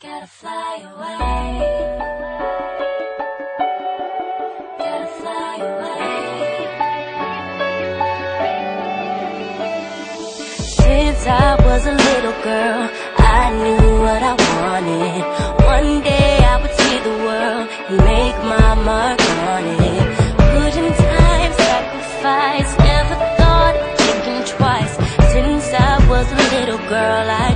Gotta fly away. Gotta fly away. Since I was a little girl, I knew what I wanted. One day I would see the world and make my mark on it. Put in time, sacrifice, never thought of thinking twice. Since I was a little girl, I